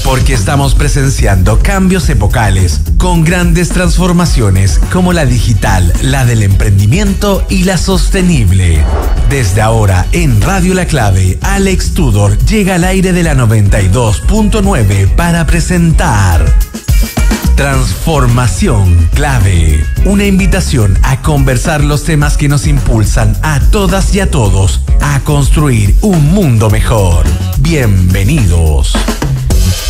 Porque estamos presenciando cambios epocales con grandes transformaciones como la digital, la del emprendimiento y la sostenible. Desde ahora en Radio La Clave, Alex Tudor llega al aire de la 92.9 para presentar Transformación Clave. Una invitación a conversar los temas que nos impulsan a todas y a todos a construir un mundo mejor. Bienvenidos.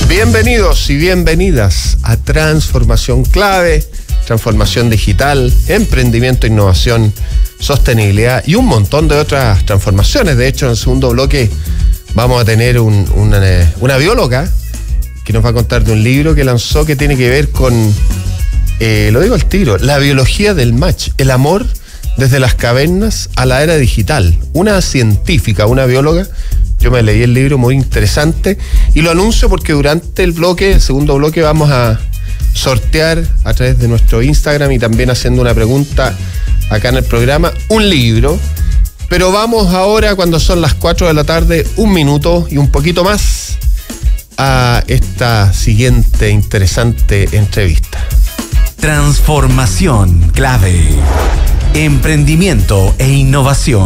Bienvenidos y bienvenidas a Transformación Clave, transformación digital, emprendimiento, innovación, sostenibilidad y un montón de otras transformaciones. De hecho, en el segundo bloque vamos a tener una bióloga que nos va a contar de un libro que lanzó que tiene que ver con, lo digo al tiro, la biología del match, el amor desde las cavernas a la era digital. Una científica, una bióloga. Yo me leí el libro, muy interesante, y lo anuncio porque durante el segundo bloque, vamos a sortear a través de nuestro Instagram y también haciendo una pregunta acá en el programa, un libro. Pero vamos ahora, cuando son las 4 de la tarde, 1 minuto y un poquito más, a esta siguiente interesante entrevista. Transformación Clave. Emprendimiento e innovación.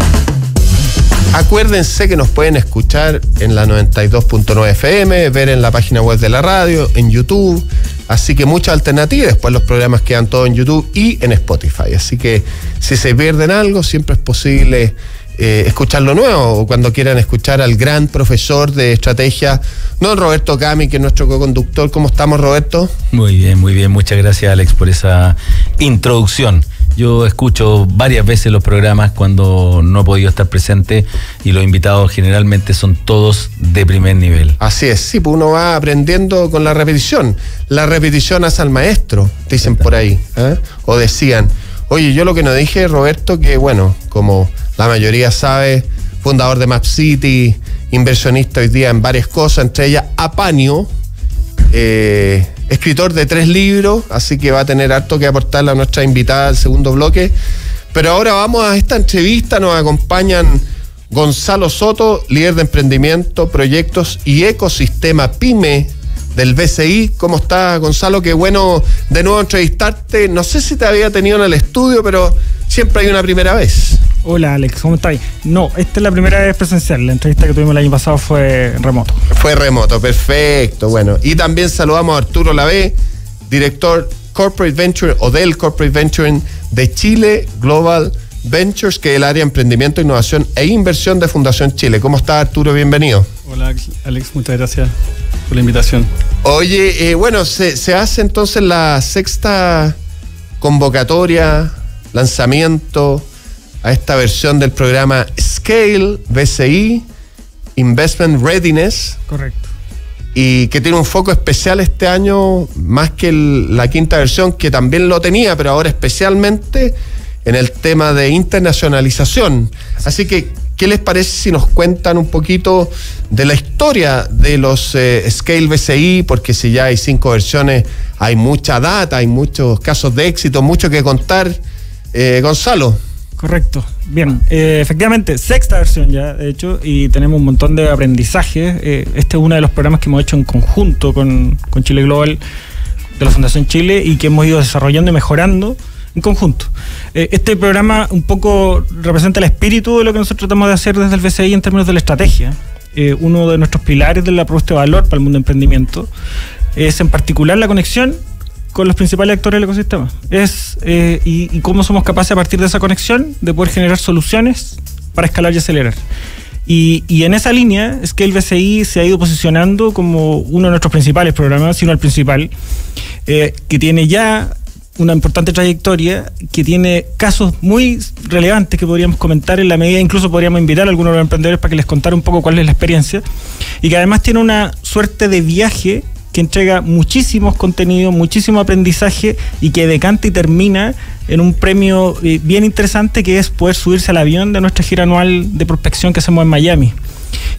Acuérdense que nos pueden escuchar en la 92.9 FM, ver en la página web de la radio, en YouTube, así que muchas alternativas. Después los programas quedan todos en YouTube y en Spotify, así que si se pierden algo, siempre es posible escuchar lo nuevo, o cuando quieran escuchar al gran profesor de estrategia, don Roberto Cami, que es nuestro co-conductor. ¿Cómo estamos, Roberto? Muy bien, muchas gracias, Alex, por esa introducción. Yo escucho varias veces los programas cuando no he podido estar presente y los invitados generalmente son todos de primer nivel. Así es, sí, pues uno va aprendiendo con la repetición. La repetición hace al maestro, dicen por ahí, ¿eh? O decían. Oye, yo lo que nos dije, Roberto, que bueno, como la mayoría sabe, fundador de Map City, inversionista hoy día en varias cosas, entre ellas Apanio, escritor de 3 libros, así que va a tener harto que aportarle a nuestra invitada al segundo bloque. Pero ahora vamos a esta entrevista, nos acompañan Gonzalo Soto, líder de emprendimiento, proyectos y ecosistema PYME del BCI. ¿Cómo estás, Gonzalo? Qué bueno de nuevo entrevistarte. No sé si te había tenido en el estudio, pero siempre hay una primera vez. Hola, Alex, ¿cómo estás? No, esta es la primera vez presencial. La entrevista que tuvimos el año pasado fue remoto. Fue remoto, perfecto. Bueno, y también saludamos a Arturo Lavé, director Corporate Venture o del Corporate Venture de Chile Global Ventures, que es el área de emprendimiento, innovación e inversión de Fundación Chile. ¿Cómo está, Arturo? Bienvenido. Hola, Alex, muchas gracias por la invitación. Oye, bueno, se hace entonces la 6ª convocatoria, lanzamiento a esta versión del programa Scale BCI, Investment Readiness. Correcto. Y que tiene un foco especial este año, más que la 5ª versión, que también lo tenía, pero ahora especialmente en el tema de internacionalización. Así que, ¿qué les parece si nos cuentan un poquito de la historia de los Scale BCI? Porque si ya hay 5 versiones, hay mucha data, hay muchos casos de éxito, mucho que contar. Gonzalo. Correcto. Bien, efectivamente, 6ª versión ya, de hecho, y tenemos un montón de aprendizaje. Este es uno de los programas que hemos hecho en conjunto con Chile Global de la Fundación Chile y que hemos ido desarrollando y mejorando en conjunto. Este programa un poco representa el espíritu de lo que nosotros tratamos de hacer desde el BCI en términos de la estrategia. Uno de nuestros pilares de la propuesta de valor para el mundo de emprendimiento es en particular la conexión con los principales actores del ecosistema. Y cómo somos capaces a partir de esa conexión de poder generar soluciones para escalar y acelerar. Y en esa línea es que el BCI se ha ido posicionando como uno de nuestros principales programas, sino el principal, que tiene ya una importante trayectoria, que tiene casos muy relevantes que podríamos comentar en la medida, incluso podríamos invitar a algunos de los emprendedores para que les contara un poco cuál es la experiencia, y que además tiene una suerte de viaje que entrega muchísimos contenidos, muchísimo aprendizaje y que decanta y termina en un premio bien interesante, que es poder subirse al avión de nuestra gira anual de prospección que hacemos en Miami,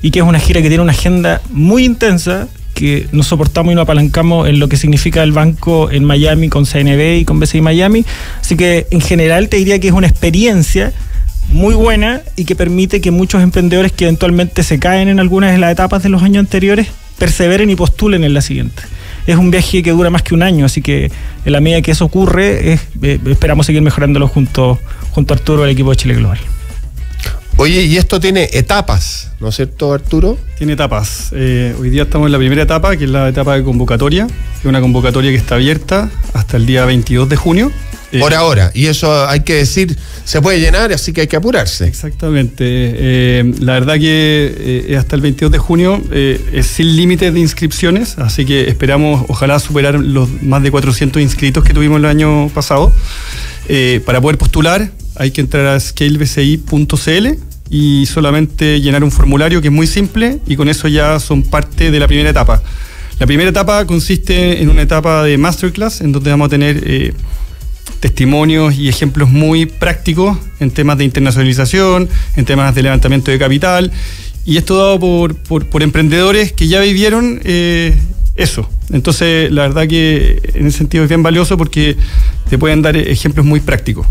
y que es una gira que tiene una agenda muy intensa, que nos soportamos y nos apalancamos en lo que significa el banco en Miami con CNB y con BCI Miami. Así que en general te diría que es una experiencia muy buena y que permite que muchos emprendedores que eventualmente se caen en algunas de las etapas de los años anteriores perseveren y postulen en la siguiente. Es un viaje que dura más que un año, así que en la medida que eso ocurre, esperamos seguir mejorándolo junto a Arturo y el equipo de Chile Global. Oye, y esto tiene etapas, ¿no es cierto, Arturo? Tiene etapas. Hoy día estamos en la primera etapa, que es la etapa de convocatoria, que es una convocatoria que está abierta hasta el día 22 de junio. Por ahora, y eso hay que decir, se puede llenar, así que hay que apurarse. Exactamente. La verdad que hasta el 22 de junio es sin límites de inscripciones, así que esperamos, ojalá, superar los más de 400 inscritos que tuvimos el año pasado. Para poder postular hay que entrar a scalebci.cl y solamente llenar un formulario que es muy simple, y con eso ya son parte de la primera etapa. La primera etapa consiste en una etapa de masterclass, en donde vamos a tener testimonios y ejemplos muy prácticos en temas de internacionalización, en temas de levantamiento de capital, y esto dado por emprendedores que ya vivieron eso. Entonces, la verdad que en ese sentido es bien valioso porque te pueden dar ejemplos muy prácticos.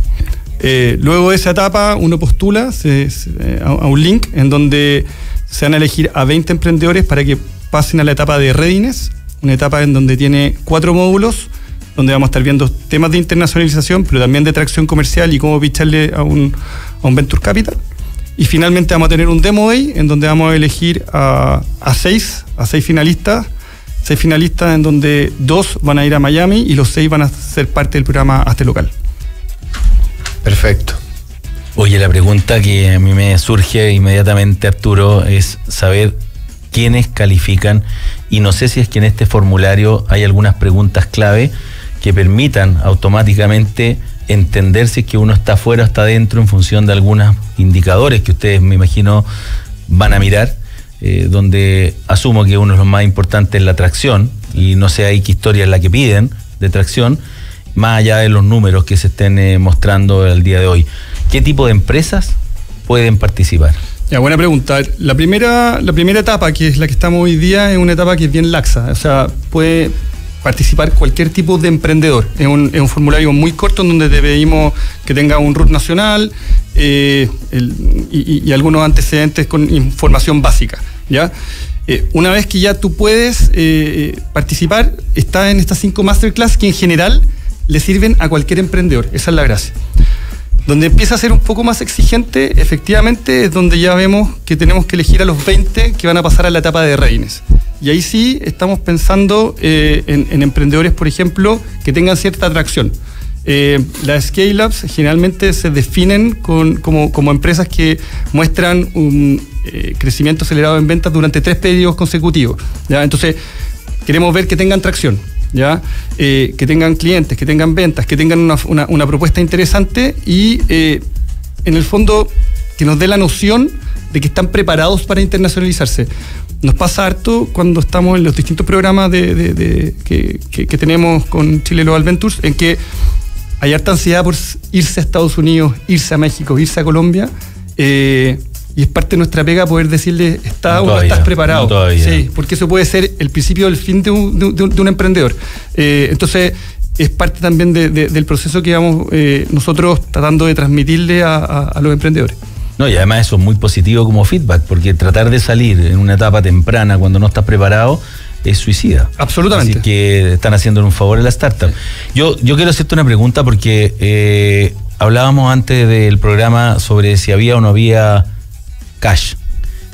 Luego de esa etapa uno postula a un link en donde se van a elegir a 20 emprendedores para que pasen a la etapa de readiness, una etapa en donde tiene 4 módulos, donde vamos a estar viendo temas de internacionalización, pero también de tracción comercial y cómo picharle a un Venture Capital. Y finalmente vamos a tener un Demo Day, en donde vamos a elegir a 6 finalistas, 6 finalistas en donde 2 van a ir a Miami y los 6 van a ser parte del programa Hazte Local. Perfecto. Oye, la pregunta que a mí me surge inmediatamente, Arturo, es saber quiénes califican, y no sé si es que en este formulario hay algunas preguntas clave que permitan automáticamente entender si es que uno está afuera o está adentro en función de algunos indicadores que ustedes, me imagino, van a mirar, donde asumo que uno de los más importantes es la tracción, y no sé ahí qué historia es la que piden de tracción, más allá de los números que se estén mostrando el día de hoy. ¿Qué tipo de empresas pueden participar? Ya, buena pregunta. La primera etapa, que es la que estamos hoy día, es una etapa que es bien laxa. O sea, puede participar cualquier tipo de emprendedor. Es un formulario muy corto en donde te pedimos que tenga un RUT nacional y algunos antecedentes con información básica, ¿ya? Una vez que ya tú puedes participar, está en estas 5 masterclass que en general le sirven a cualquier emprendedor. Esa es la gracia. Donde empieza a ser un poco más exigente, efectivamente, es donde ya vemos que tenemos que elegir a los 20 que van a pasar a la etapa de readiness. Y ahí sí estamos pensando en emprendedores, por ejemplo, que tengan cierta atracción. Las scale-ups generalmente se definen como empresas que muestran un crecimiento acelerado en ventas durante 3 periodos consecutivos, ¿ya? Entonces, queremos ver que tengan tracción, ¿ya? Que tengan clientes, que tengan ventas, que tengan una propuesta interesante y, en el fondo, que nos dé la noción de que están preparados para internacionalizarse. Nos pasa harto cuando estamos en los distintos programas que tenemos con Chile Global Ventures, en que hay harta ansiedad por irse a Estados Unidos, irse a México, irse a Colombia, y es parte de nuestra pega poder decirle, ¿estás o no estás preparado? No, sí, porque eso puede ser el principio del fin de un emprendedor. Entonces, es parte también del proceso que vamos nosotros tratando de transmitirle a los emprendedores. No, y además eso es muy positivo como feedback, porque tratar de salir en una etapa temprana cuando no estás preparado es suicida. Absolutamente. Así que están haciendo un favor a la startup. Yo quiero hacerte una pregunta porque hablábamos antes del programa sobre si había o no había cash,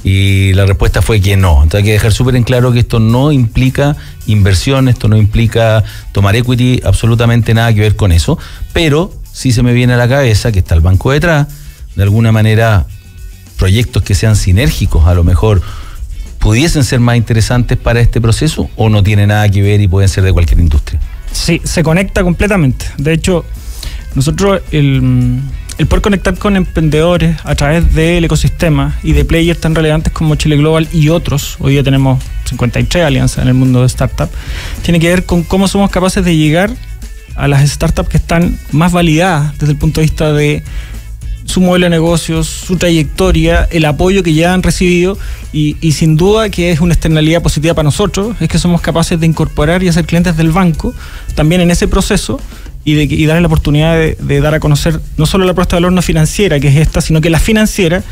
y la respuesta fue que no. Entonces hay que dejar súper en claro que esto no implica inversión, esto no implica tomar equity, absolutamente nada que ver con eso, pero sí se me viene a la cabeza que está el banco detrás, de alguna manera proyectos que sean sinérgicos a lo mejor pudiesen ser más interesantes para este proceso, o no tiene nada que ver y pueden ser de cualquier industria. Sí, se conecta completamente. De hecho, nosotros el poder conectar con emprendedores a través del ecosistema y de players tan relevantes como Chile Global y otros, hoy día tenemos 53 alianzas en el mundo de startup, tiene que ver con cómo somos capaces de llegar a las startups que están más validadas desde el punto de vista de su modelo de negocios, su trayectoria, el apoyo que ya han recibido y sin duda que es una externalidad positiva para nosotros, es que somos capaces de incorporar y hacer clientes del banco también en ese proceso y darle la oportunidad de dar a conocer no solo la propuesta de valor no financiera, que es esta, sino que la financiera,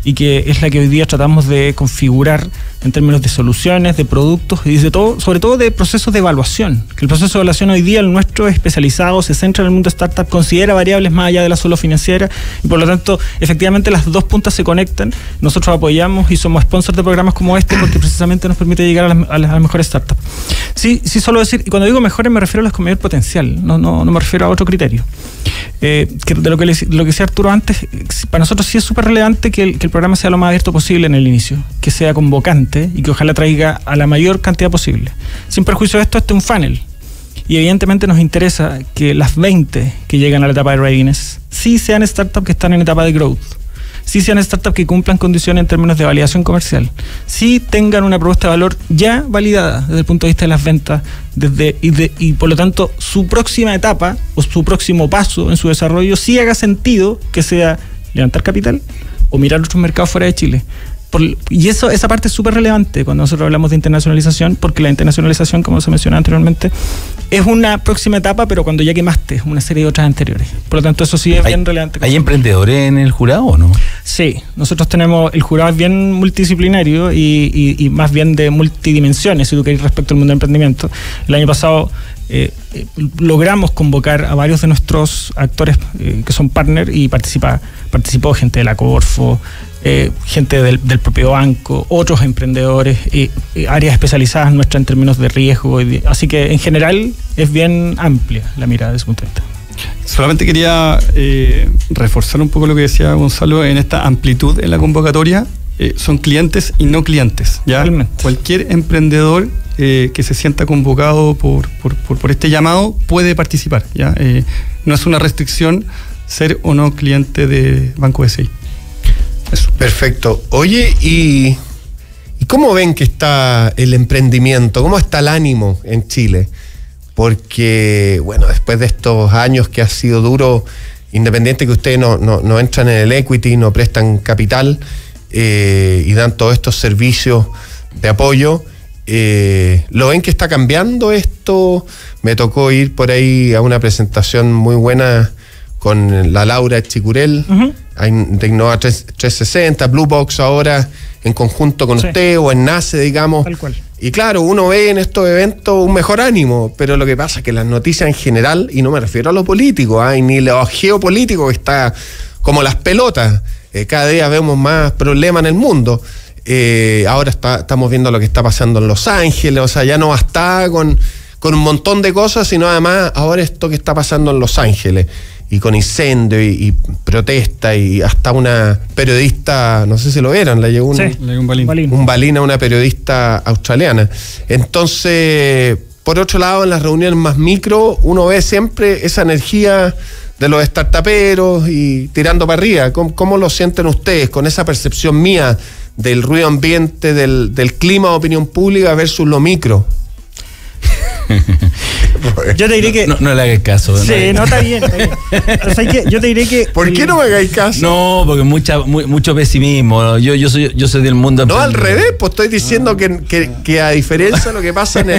y que es la que hoy día tratamos de configurar en términos de soluciones, de productos y de todo, sobre todo de procesos de evaluación. Que el proceso de evaluación hoy día, el nuestro, es especializado, se centra en el mundo startup, considera variables más allá de la solo financiera y por lo tanto, efectivamente, las dos puntas se conectan. Nosotros apoyamos y somos sponsors de programas como este porque precisamente nos permite llegar a las mejores startups. Sí, solo decir, y cuando digo mejores me refiero a las con mayor potencial, no me refiero a otro criterio. Que de lo que decía Arturo antes, para nosotros sí es súper relevante que el programa sea lo más abierto posible en el inicio, que sea convocante y que ojalá traiga a la mayor cantidad posible. Sin perjuicio de esto, este es un funnel. Y evidentemente nos interesa que las 20 que llegan a la etapa de readiness sí sean startups que están en etapa de growth, sí sean startups que cumplan condiciones en términos de validación comercial, sí tengan una propuesta de valor ya validada desde el punto de vista de las ventas, y por lo tanto su próxima etapa o su próximo paso en su desarrollo sí haga sentido que sea levantar capital o mirar otros mercados fuera de Chile. Y esa parte es súper relevante cuando nosotros hablamos de internacionalización, porque la internacionalización, como se mencionó anteriormente, es una próxima etapa, pero cuando ya quemaste una serie de otras anteriores. Por lo tanto, eso sí es bien relevante. ¿Hay emprendedores en el jurado o no? Sí, nosotros tenemos, el jurado es bien multidisciplinario y más bien de multidimensiones, si tú querés, respecto al mundo del emprendimiento. El año pasado logramos convocar a varios de nuestros actores que son partners y participó gente de la Corfo, gente del propio banco, otros emprendedores, áreas especializadas nuestras en términos de riesgo. Así que en general es bien amplia la mirada de ese punto de vista. Solamente quería reforzar un poco lo que decía Gonzalo en esta amplitud en la convocatoria. Son clientes y no clientes, ¿ya? Realmente. Cualquier emprendedor que se sienta convocado por este llamado puede participar, ¿ya? No es una restricción ser o no cliente de Banco BCI. Eso. Perfecto. Oye, ¿y cómo ven que está el emprendimiento? ¿Cómo está el ánimo en Chile? Porque, bueno, después de estos años que ha sido duro, independiente que ustedes no entran en el equity, no prestan capital y dan todos estos servicios de apoyo, ¿lo ven que está cambiando esto? Me tocó ir por ahí a una presentación muy buena con la Laura Chicurel, de Innova 360, Blue Box ahora en conjunto con usted o en NACE, digamos. Tal cual. Y claro, uno ve en estos eventos un mejor ánimo, pero lo que pasa es que las noticias en general, y no me refiero a lo político, ni lo geopolítico, que está como las pelotas, cada día vemos más problemas en el mundo. Ahora estamos viendo lo que está pasando en Los Ángeles, o sea, ya no basta con un montón de cosas, sino además ahora esto que está pasando en Los Ángeles, y con incendio y protesta, y hasta una periodista, no sé si lo vieron, le llegó un balín a una periodista australiana. Entonces, por otro lado, en las reuniones más micro, uno ve siempre esa energía de los startuperos y tirando para arriba. ¿Cómo lo sienten ustedes con esa percepción mía del ruido ambiente, del clima de opinión pública versus lo micro? Yo te diré que... No le hagas caso. Sí, no, está bien. O sea, yo te diré que... ¿Por qué no me hagáis caso? No, porque mucho pesimismo. Yo soy del mundo... No, al revés, pues estoy diciendo que a diferencia de lo que pasa en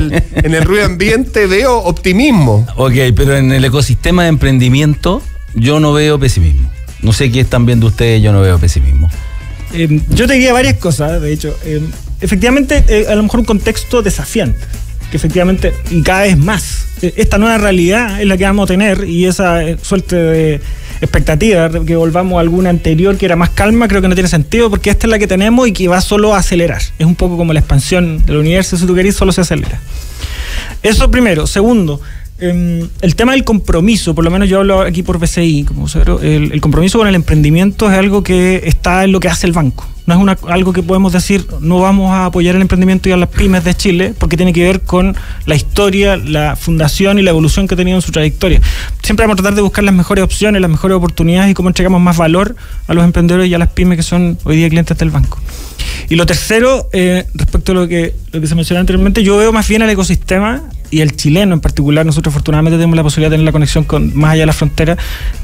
el ruido ambiente, veo optimismo. Ok, pero en el ecosistema de emprendimiento yo no veo pesimismo. No sé qué están viendo ustedes, yo no veo pesimismo. Yo te diría varias cosas, de hecho. Efectivamente, a lo mejor un contexto desafiante, que efectivamente cada vez más esta nueva realidad es la que vamos a tener, y esa suerte de expectativa que volvamos a alguna anterior que era más calma, creo que no tiene sentido, porque esta es la que tenemos y que va solo a acelerar. Es un poco como la expansión del universo, si tú querés, solo se acelera. Eso primero. Segundo, el tema del compromiso, por lo menos yo hablo aquí por BCI, como vocero, el compromiso con el emprendimiento es algo que está en lo que hace el banco. No es algo que podemos decir, no vamos a apoyar el emprendimiento y a las pymes de Chile, porque tiene que ver con la historia, la fundación y la evolución que ha tenido en su trayectoria. Siempre vamos a tratar de buscar las mejores opciones, las mejores oportunidades y cómo entregamos más valor a los emprendedores y a las pymes que son hoy día clientes del banco. Y lo tercero, respecto a lo que se mencionó anteriormente, yo veo más bien al ecosistema y el chileno en particular. Nosotros afortunadamente tenemos la posibilidad de tener la conexión con más allá de la frontera,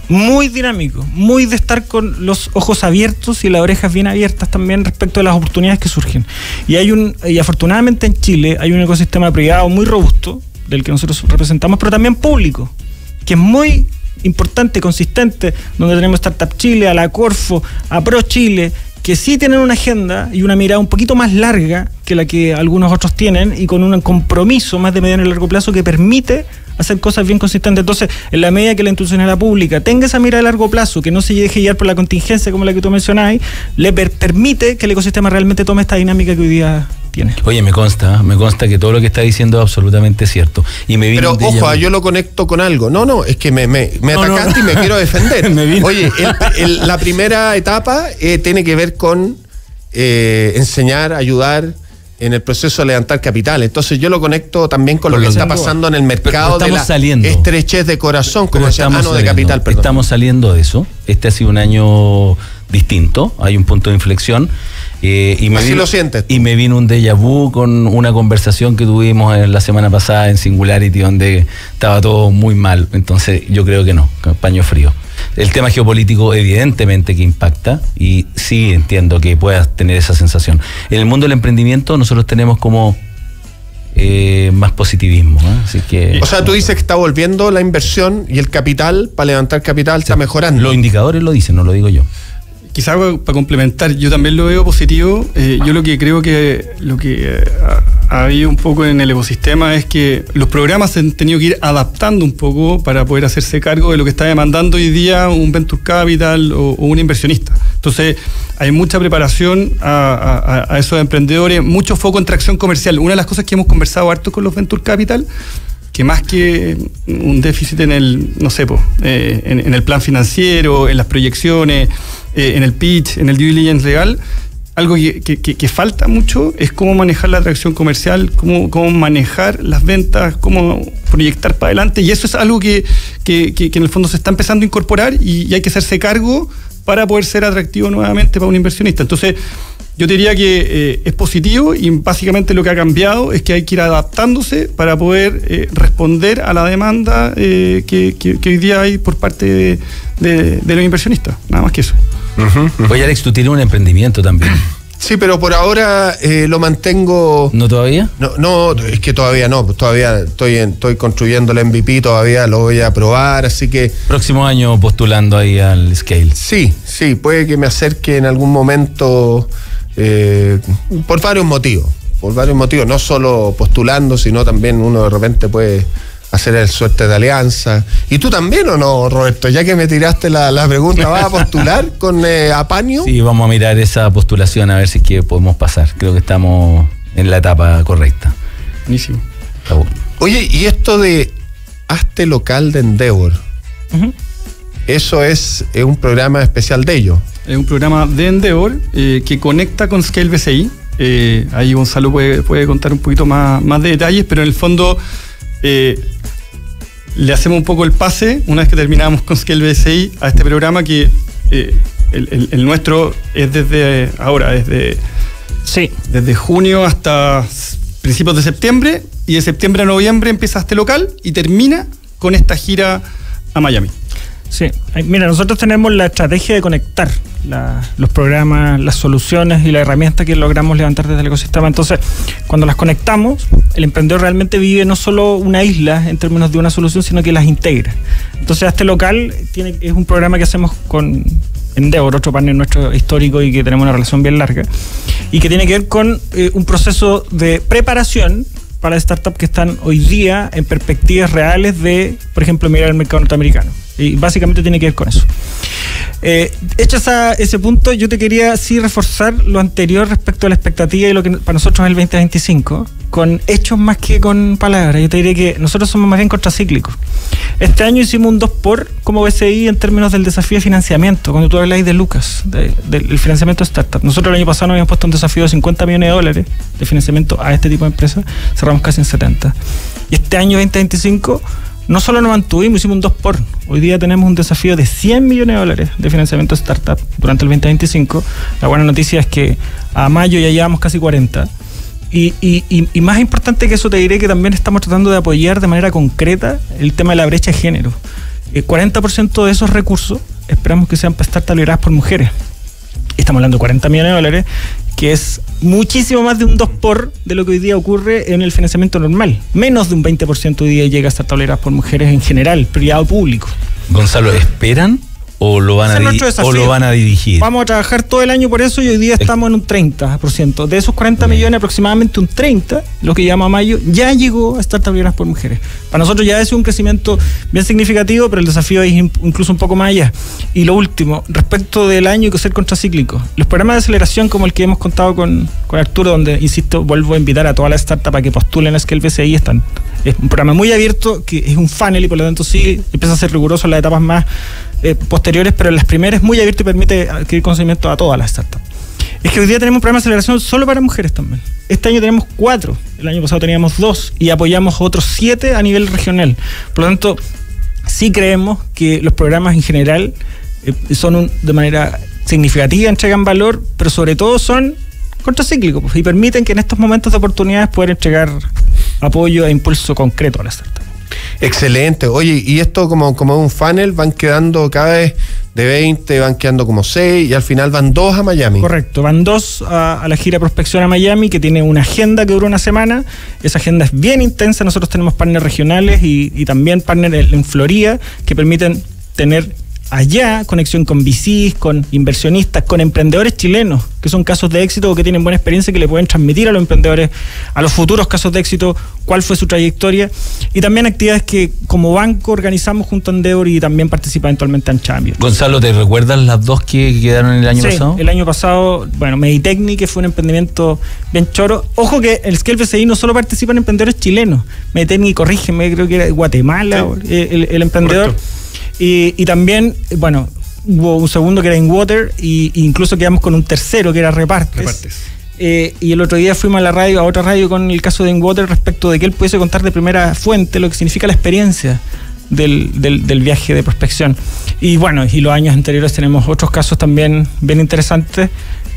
muy dinámico, muy de estar con los ojos abiertos y las orejas bien abiertas también respecto de las oportunidades que surgen. Y afortunadamente en Chile hay un ecosistema privado muy robusto, del que nosotros representamos, pero también público, que es muy importante, consistente, donde tenemos Startup Chile, a la Corfo, a Pro Chile, que sí tienen una agenda y una mirada un poquito más larga que la que algunos otros tienen, y con un compromiso más de mediano y largo plazo que permite hacer cosas bien consistentes. Entonces, en la medida que la institucionalidad pública tenga esa mirada a largo plazo, que no se deje guiar por la contingencia como la que tú mencionabas, le permite que el ecosistema realmente tome esta dinámica que hoy día tiene. Oye, me consta que todo lo que está diciendo es absolutamente cierto. Y me vino pero ojo, yo lo conecto con algo. No, es que me atacaste y me quiero defender. Oye, la primera etapa tiene que ver con enseñar, ayudar en el proceso de levantar capital. Entonces yo lo conecto también con lo que está pasando en el mercado de la estrechez de corazón, como decía, de capital. Perdón. Estamos saliendo de eso. Este ha sido un año distinto, hay un punto de inflexión. Lo sientes. Y me vino un déjà vu con una conversación que tuvimos la semana pasada en Singularity, donde estaba todo muy mal. Entonces yo creo que no, paño frío. El tema geopolítico evidentemente que impacta, y sí entiendo que puedas tener esa sensación. En el mundo del emprendimiento nosotros tenemos como más positivismo, ¿eh? Así que, o sea, tú dices que está volviendo la inversión y el capital para levantar capial está mejorando. Los indicadores lo dicen, no lo digo yo. Quizás para complementar, yo también lo veo positivo. Yo lo que creo que ha habido un poco en el ecosistema es que los programas se han tenido que ir adaptando un poco para poder hacerse cargo de lo que está demandando hoy día un venture capital o un inversionista. Entonces, hay mucha preparación a esos emprendedores, mucho foco en tracción comercial. Una de las cosas que hemos conversado harto con los venture capital, que más que un déficit en el, en el plan financiero, en las proyecciones, en el pitch, en el due diligence legal, algo que falta mucho es cómo manejar la atracción comercial, cómo manejar las ventas, cómo proyectar para adelante, y eso es algo que en el fondo se está empezando a incorporar y hay que hacerse cargo para poder ser atractivo nuevamente para un inversionista. Entonces, yo te diría que es positivo, y básicamente lo que ha cambiado es que hay que ir adaptándose para poder responder a la demanda que hoy día hay por parte de los inversionistas. Nada más que eso. Oye, Alex, tú tienes un emprendimiento también. Sí, pero por ahora lo mantengo. ¿No todavía? No, es que todavía no. Todavía estoy construyendo el MVP, todavía lo voy a probar, así que. Próximo año postulando ahí al Scale. Sí, puede que me acerque en algún momento. Por varios motivos, no solo postulando, sino también uno de repente puede hacer el suerte de alianza. ¿Y tú también o no, Roberto? Ya que me tiraste la pregunta, ¿vas a postular con Apaño? Sí, vamos a mirar esa postulación a ver si es que podemos pasar. Creo que estamos en la etapa correcta. Buenísimo. Oye, y esto de Hazte Local de Endeavor, eso es un programa especial de ellos. Es un programa de Endeavor que conecta con Scale BCI. Ahí Gonzalo puede contar un poquito más de detalles, pero en el fondo le hacemos un poco el pase, una vez que terminamos con Scale BCI, a este programa que el nuestro es desde ahora, desde junio hasta principios de septiembre, y de septiembre a noviembre empieza este local y termina con esta gira a Miami. Sí, mira, nosotros tenemos la estrategia de conectar los programas, las soluciones y la herramienta que logramos levantar desde el ecosistema. Entonces, cuando las conectamos, el emprendedor realmente vive no solo una isla en términos de una solución, sino que las integra. Entonces, este local es un programa que hacemos con Endeavor, otro partner nuestro histórico y que tenemos una relación bien larga, y que tiene que ver con un proceso de preparación para startups que están hoy día en perspectivas reales de, por ejemplo, mirar el mercado norteamericano. Y básicamente tiene que ver con eso. Hecho ese punto, yo te quería sí reforzar lo anterior respecto a la expectativa y lo que para nosotros es el 2025, con hechos más que con palabras. Yo te diría que nosotros somos más bien contracíclicos. Este año hicimos un 2x como BCI en términos del desafío de financiamiento. Cuando tú hablas de Lucas, del financiamiento de startup, nosotros el año pasado nos habíamos puesto un desafío de $50 millones de financiamiento a este tipo de empresas, cerramos casi en 70. Y este año 2025 no solo nos mantuvimos, hicimos un 2x. Hoy día tenemos un desafío de $100 millones de financiamiento de startup durante el 2025. La buena noticia es que a mayo ya llevamos casi 40. Y más importante que eso, te diré que también estamos tratando de apoyar de manera concreta el tema de la brecha de género. 40% de esos recursos esperamos que sean para startups lideradas por mujeres. Estamos hablando de $40 millones, que es muchísimo más de un 2x de lo que hoy día ocurre en el financiamiento normal. Menos de un 20% hoy día llega a startups lideradas por mujeres en general, privado público. Gonzalo, ¿esperan ¿O lo van a dirigir? Vamos a trabajar todo el año por eso y hoy día estamos en un 30%. De esos 40 millones, aproximadamente un 30%, lo que llama mayo, ya llegó a Startup Liderazgo por Mujeres. Para nosotros ya es un crecimiento bien significativo, pero el desafío es incluso un poco más allá. Y lo último, respecto del año que ser contracíclico. Los programas de aceleración como el que hemos contado con Arturo, donde, insisto, vuelvo a invitar a todas las startups a que postulen a Scale BCI, es un programa muy abierto, que es un funnel y por lo tanto sí empieza a ser riguroso en las etapas más posteriores, pero en las primeras es muy abierto y permite adquirir conocimiento a todas las startups. Es que hoy día tenemos un programa de aceleración solo para mujeres también. Este año tenemos 4, el año pasado teníamos 2 y apoyamos otros 7 a nivel regional. Por lo tanto, sí creemos que los programas en general son de manera significativa, entregan valor, pero sobre todo son contracíclicos pues, y permiten que en estos momentos de oportunidades poder entregar apoyo e impulso concreto a las startups. Excelente. Oye, y esto como un funnel, van quedando cada vez de 20, van quedando como 6 y al final van 2 a Miami. Correcto, van 2 a la gira Prospección a Miami, que tiene una agenda que dura una semana. Esa agenda es bien intensa. Nosotros tenemos partners regionales y también partners en Florida que permiten tener allá conexión con VCs, con inversionistas, con emprendedores chilenos, que son casos de éxito o que tienen buena experiencia, que le pueden transmitir a los emprendedores, a los futuros casos de éxito, cuál fue su trayectoria, y también actividades que como banco organizamos junto a Endeavor y también participa eventualmente en Champions. Gonzalo, ¿te recuerdas las 2 que quedaron el año pasado? El año pasado, bueno, Meditecni, que fue un emprendimiento bien choro. Ojo que el Scale BCI no solo participa en emprendedores chilenos. Meditecni, corrígeme, creo que era de Guatemala, sí. el emprendedor. Correcto. Y también, bueno, hubo un segundo que era InWater e incluso quedamos con un tercero que era Repartes. Y el otro día fuimos a otra radio con el caso de InWater respecto de que él pudiese contar de primera fuente lo que significa la experiencia del viaje de prospección. Y bueno, y los años anteriores tenemos otros casos también bien interesantes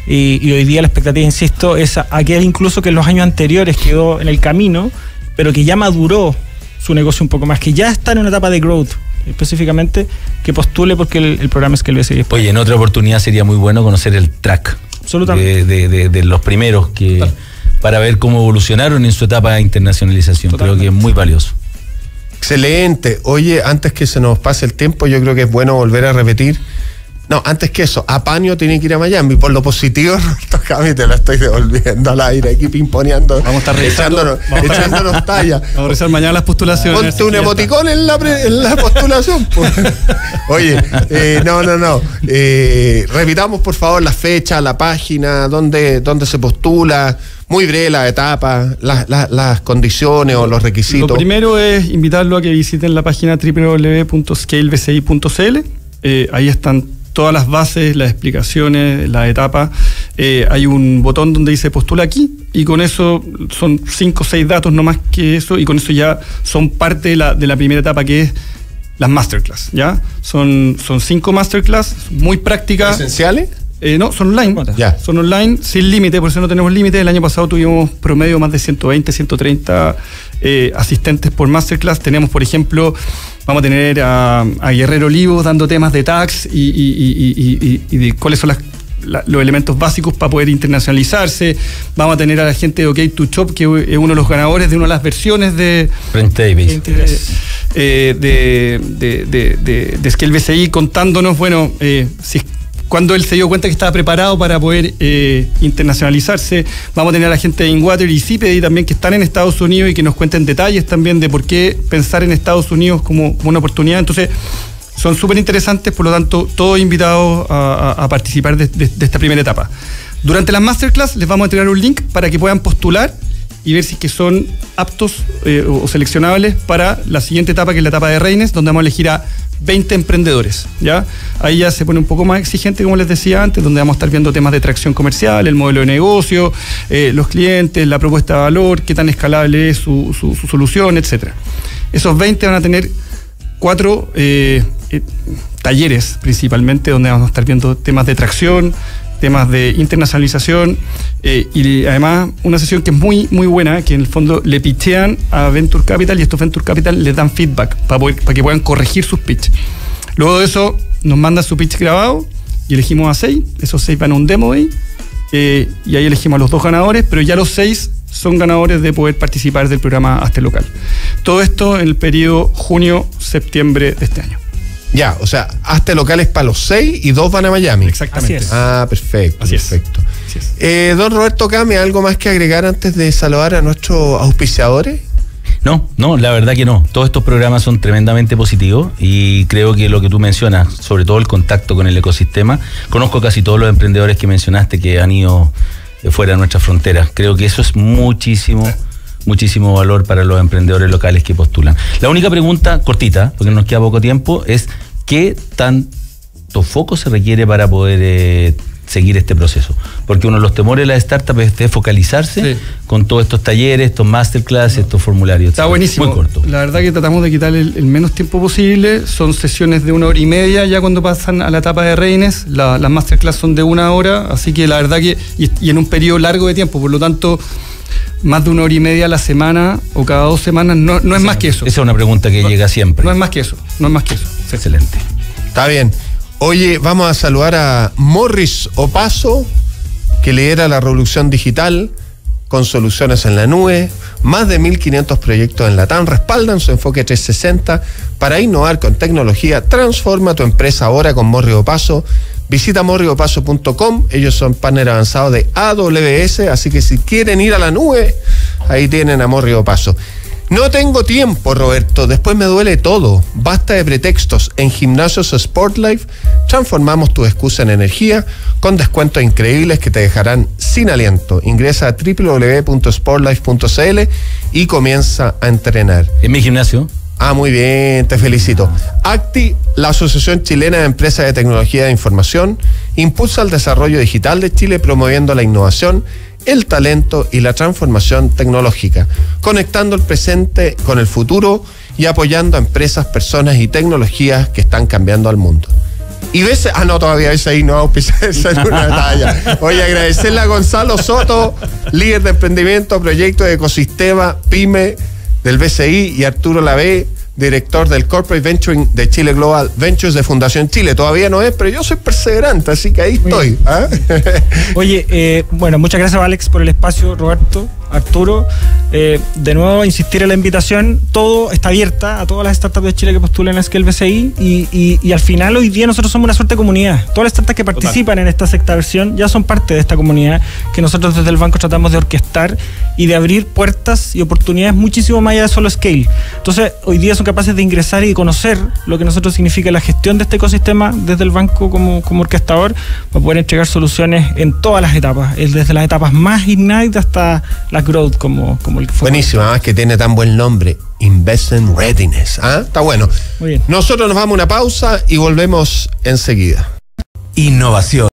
y hoy día la expectativa, insisto, es aquel incluso que en los años anteriores quedó en el camino, pero que ya maduró su negocio un poco más, que ya está en una etapa de growth específicamente, que postule porque el programa es que el BCI. Oye, en otra oportunidad sería muy bueno conocer el track de los primeros para ver cómo evolucionaron en su etapa de internacionalización. Totalmente. Creo que es muy valioso. Excelente. Oye, antes que se nos pase el tiempo, yo creo que es bueno volver a repetir. No, antes que eso, Apaño tiene que ir a Miami. Por lo positivo, Roberto Cami, te la estoy devolviendo al aire, aquí pimponeando. Vamos a estar echándonos talla. Vamos a revisar mañana las postulaciones. Ponte un emoticón en la postulación. Pues. Oye, no. Repitamos, por favor, la fecha, la página, dónde se postula. Muy breve la etapa, las condiciones o los requisitos. Lo primero es invitarlo a que visiten la página www.scalebci.cl. Ahí están todas las bases, las explicaciones, la etapa. Hay un botón donde dice postula aquí y con eso son 5 o 6 datos, no más que eso, y con eso ya son parte de la primera etapa, que es las masterclass, ¿ya? Son 5 masterclass muy prácticas. ¿Esenciales? No, son online. Ya. Son online, sin límite, por eso no tenemos límite. El año pasado tuvimos promedio más de 120, 130 asistentes por masterclass. Tenemos, por ejemplo, vamos a tener a Guerrero Olivo dando temas de tax y de cuáles son los elementos básicos para poder internacionalizarse. Vamos a tener a la gente de OK2Shop, que es uno de los ganadores de una de las versiones de Scale BCI, contándonos, bueno, cuando él se dio cuenta que estaba preparado para poder internacionalizarse. Vamos a tener a la gente de InWater y CIPEDI también, que están en Estados Unidos y que nos cuenten detalles también de por qué pensar en Estados Unidos como una oportunidad. Entonces, son súper interesantes, por lo tanto, todos invitados a participar de esta primera etapa. Durante las masterclass les vamos a entregar un link para que puedan postular y ver si es que son aptos o seleccionables para la siguiente etapa, que es la etapa de Reines, donde vamos a elegir a 20 emprendedores, ¿ya? Ahí ya se pone un poco más exigente, como les decía antes, donde vamos a estar viendo temas de tracción comercial, el modelo de negocio, los clientes, la propuesta de valor, qué tan escalable es su solución, etcétera. Esos 20 van a tener 4 talleres principalmente, donde vamos a estar viendo temas de tracción, temas de internacionalización y además una sesión que es muy muy buena, que en el fondo le pitchean a Venture Capital y estos Venture Capital les dan feedback para que puedan corregir sus pitch. Luego de eso nos manda su pitch grabado y elegimos a 6, esos 6 van a un demo day y ahí elegimos a los 2 ganadores, pero ya los 6 son ganadores de poder participar del programa Hazte Local. Todo esto en el periodo junio-septiembre de este año. Ya, o sea, hazte locales para los 6 y 2 van a Miami. Exactamente. Así es. Ah, perfecto. Así es. Perfecto. Así es. Don Roberto Kame, ¿algo más que agregar antes de saludar a nuestros auspiciadores? No, la verdad que no. Todos estos programas son tremendamente positivos y creo que lo que tú mencionas, sobre todo el contacto con el ecosistema, conozco casi todos los emprendedores que mencionaste que han ido fuera de nuestras fronteras. Creo que eso es muchísimo valor para los emprendedores locales que postulan. La única pregunta cortita, porque nos queda poco tiempo, es ¿qué tanto foco se requiere para poder seguir este proceso? Porque uno de los temores de las startups es focalizarse con todos estos talleres, estos masterclass, estos formularios. Está buenísimo. Muy corto. La verdad que tratamos de quitarle el menos tiempo posible. Son sesiones de 1 hora y media ya cuando pasan a la etapa de reines. Las masterclass son de 1 hora, así que la verdad que, y en un periodo largo de tiempo, por lo tanto, más de 1 hora y media a la semana o cada 2 semanas no es más que eso. Esa es una pregunta que llega siempre. No es más que eso, Excelente. Está bien. Oye, vamos a saludar a Morris Opaso, que lidera la revolución digital con soluciones en la nube. Más de 1.500 proyectos en Latam respaldan su enfoque 360 para innovar con tecnología. Transforma tu empresa ahora con Morris Opaso. Visita morriopaso.com. Ellos son partner avanzado de AWS, así que si quieren ir a la nube, ahí tienen a Morris Opaso. No tengo tiempo, Roberto, después me duele todo. Basta de pretextos. En Gimnasios Sportlife transformamos tu excusa en energía con descuentos increíbles que te dejarán sin aliento. Ingresa a www.sportlife.cl y comienza a entrenar. En mi gimnasio. Ah, muy bien, te felicito. ACTI, la Asociación Chilena de Empresas de Tecnología de Información, impulsa el desarrollo digital de Chile promoviendo la innovación, el talento y la transformación tecnológica, conectando el presente con el futuro y apoyando a empresas, personas y tecnologías que están cambiando al mundo. Y BCI, no, todavía BCI no auspicia, esa es una talla. Oye, agradecerle a Gonzalo Soto, líder de emprendimiento, proyecto de ecosistema, PYME del BCI, y Arturo Lavé, director del Corporate Venturing de Chile Global Ventures de Fundación Chile. Todavía no es, pero yo soy perseverante, así que ahí estoy. ¿Ah? Oye, bueno, muchas gracias, Alex, por el espacio, Roberto, Arturo. De nuevo, insistir en la invitación. Todo está abierta a todas las startups de Chile que postulen a Scale BCI y al final hoy día nosotros somos una suerte de comunidad. Todas las startups que participan en esta sexta versión ya son parte de esta comunidad que nosotros desde el banco tratamos de orquestar y de abrir puertas y oportunidades muchísimo más allá de solo Scale. Entonces, hoy día son capaces de ingresar y conocer lo que nosotros significa la gestión de este ecosistema desde el banco como orquestador para poder entregar soluciones en todas las etapas, desde las etapas más Ignite hasta las Growth como el fue. Buenísimo, además que tiene tan buen nombre, Investment Readiness. ¿Ah? Está bueno. Muy bien. Nosotros nos vamos a una pausa y volvemos enseguida. Innovación.